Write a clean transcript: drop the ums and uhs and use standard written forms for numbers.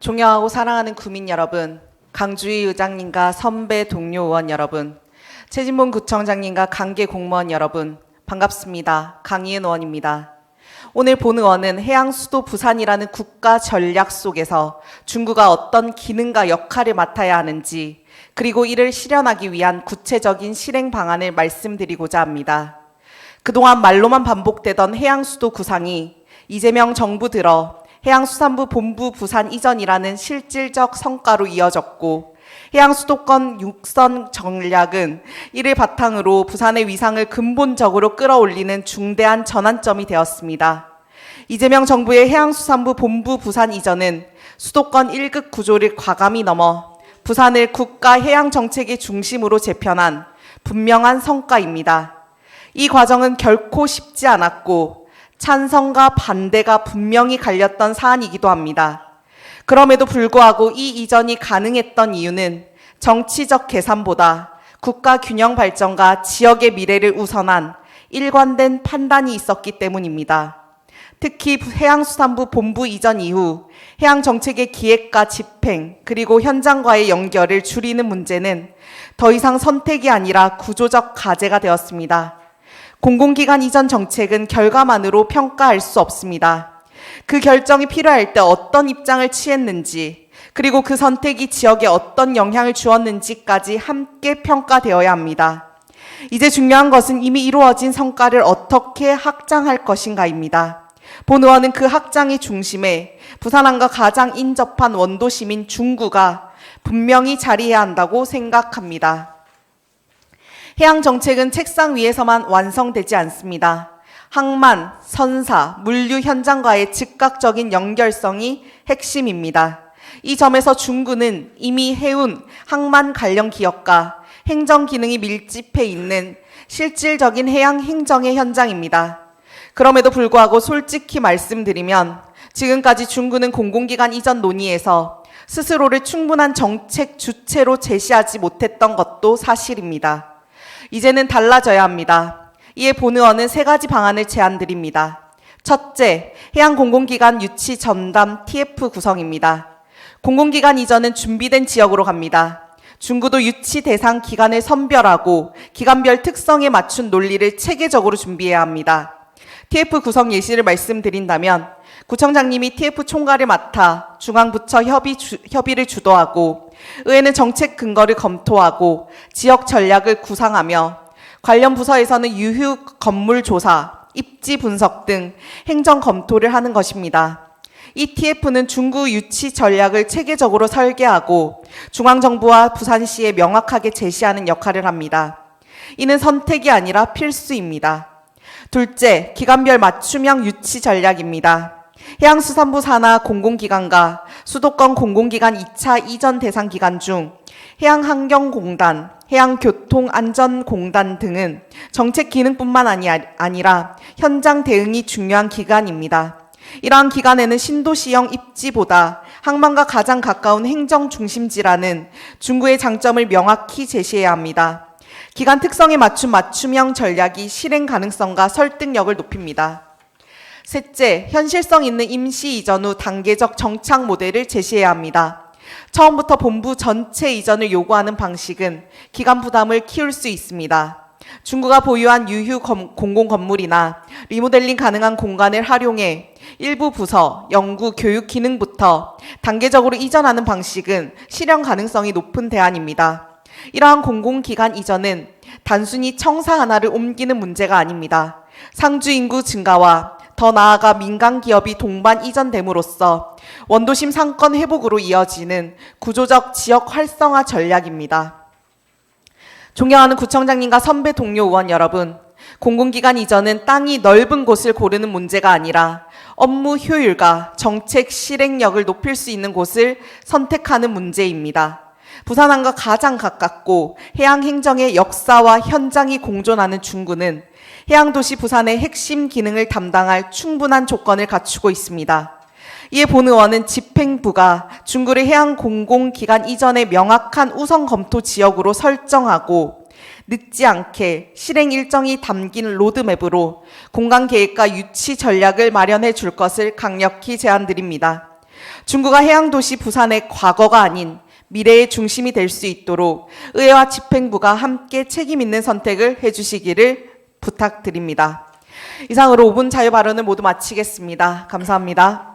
존경하고 사랑하는 구민 여러분, 강주희 의장님과 선배 동료 의원 여러분, 최진봉 구청장님과 관계 공무원 여러분, 반갑습니다. 강희은 의원입니다. 오늘 본 의원은 해양 수도 부산이라는 국가 전략 속에서 중구가 어떤 기능과 역할을 맡아야 하는지, 그리고 이를 실현하기 위한 구체적인 실행 방안을 말씀드리고자 합니다. 그동안 말로만 반복되던 해양 수도 구상이 이재명 정부 들어 해양수산부 본부 부산 이전이라는 실질적 성과로 이어졌고, 해양수도권 육선 전략은 이를 바탕으로 부산의 위상을 근본적으로 끌어올리는 중대한 전환점이 되었습니다. 이재명 정부의 해양수산부 본부 부산 이전은 수도권 1급 구조를 과감히 넘어 부산을 국가 해양정책의 중심으로 재편한 분명한 성과입니다. 이 과정은 결코 쉽지 않았고 찬성과 반대가 분명히 갈렸던 사안이기도 합니다. 그럼에도 불구하고 이 이전이 가능했던 이유는 정치적 계산보다 국가 균형 발전과 지역의 미래를 우선한 일관된 판단이 있었기 때문입니다. 특히 해양수산부 본부 이전 이후 해양정책의 기획과 집행, 그리고 현장과의 연결을 줄이는 문제는 더 이상 선택이 아니라 구조적 과제가 되었습니다. 공공기관 이전 정책은 결과만으로 평가할 수 없습니다. 그 결정이 필요할 때 어떤 입장을 취했는지, 그리고 그 선택이 지역에 어떤 영향을 주었는지까지 함께 평가되어야 합니다. 이제 중요한 것은 이미 이루어진 성과를 어떻게 확장할 것인가입니다. 본 의원은 그 확장의 중심에 부산항과 가장 인접한 원도시민 중구가 분명히 자리해야 한다고 생각합니다. 해양정책은 책상 위에서만 완성되지 않습니다. 항만, 선사, 물류 현장과의 즉각적인 연결성이 핵심입니다. 이 점에서 중구는 이미 해운, 항만 관련 기업과 행정 기능이 밀집해 있는 실질적인 해양 행정의 현장입니다. 그럼에도 불구하고 솔직히 말씀드리면 지금까지 중구는 공공기관 이전 논의에서 스스로를 충분한 정책 주체로 제시하지 못했던 것도 사실입니다. 이제는 달라져야 합니다. 이에 본 의원은 3가지 방안을 제안드립니다. 첫째, 해양공공기관 유치 전담 TF 구성입니다. 공공기관 이전은 준비된 지역으로 갑니다. 중구도 유치 대상 기관을 선별하고 기관별 특성에 맞춘 논리를 체계적으로 준비해야 합니다. TF 구성 예시를 말씀드린다면 구청장님이 TF 총괄을 맡아 중앙부처 협의를 주도하고 의회는 정책 근거를 검토하고 지역 전략을 구상하며 관련 부서에서는 유휴 건물 조사, 입지 분석 등 행정 검토를 하는 것입니다. 이 TF는 중구 유치 전략을 체계적으로 설계하고 중앙정부와 부산시에 명확하게 제시하는 역할을 합니다. 이는 선택이 아니라 필수입니다. 둘째, 기관별 맞춤형 유치 전략입니다. 해양수산부 산하 공공기관과 수도권 공공기관 2차 이전 대상 기관 중 해양환경공단, 해양교통안전공단 등은 정책 기능뿐만 아니라 현장 대응이 중요한 기관입니다. 이러한 기관에는 신도시형 입지보다 항만과 가장 가까운 행정 중심지라는 중구의 장점을 명확히 제시해야 합니다. 기관 특성에 맞춘 맞춤형 전략이 실행 가능성과 설득력을 높입니다. 셋째, 현실성 있는 임시 이전 후 단계적 정착 모델을 제시해야 합니다. 처음부터 본부 전체 이전을 요구하는 방식은 기관 부담을 키울 수 있습니다. 중구가 보유한 유휴 공공 건물이나 리모델링 가능한 공간을 활용해 일부 부서, 연구, 교육 기능부터 단계적으로 이전하는 방식은 실현 가능성이 높은 대안입니다. 이러한 공공기관 이전은 단순히 청사 하나를 옮기는 문제가 아닙니다. 상주 인구 증가와 더 나아가 민간 기업이 동반 이전됨으로써 원도심 상권 회복으로 이어지는 구조적 지역 활성화 전략입니다. 존경하는 구청장님과 선배 동료 의원 여러분, 공공기관 이전은 땅이 넓은 곳을 고르는 문제가 아니라 업무 효율과 정책 실행력을 높일 수 있는 곳을 선택하는 문제입니다. 부산항과 가장 가깝고 해양행정의 역사와 현장이 공존하는 중구는 해양도시 부산의 핵심 기능을 담당할 충분한 조건을 갖추고 있습니다. 이에 본 의원은 집행부가 중구를 해양공공기관 이전의 명확한 우선 검토 지역으로 설정하고 늦지 않게 실행 일정이 담긴 로드맵으로 공간계획과 유치 전략을 마련해 줄 것을 강력히 제안드립니다. 중구가 해양도시 부산의 과거가 아닌 미래의 중심이 될 수 있도록 의회와 집행부가 함께 책임 있는 선택을 해주시기를 부탁드립니다. 이상으로 5분 자유 발언을 모두 마치겠습니다. 감사합니다.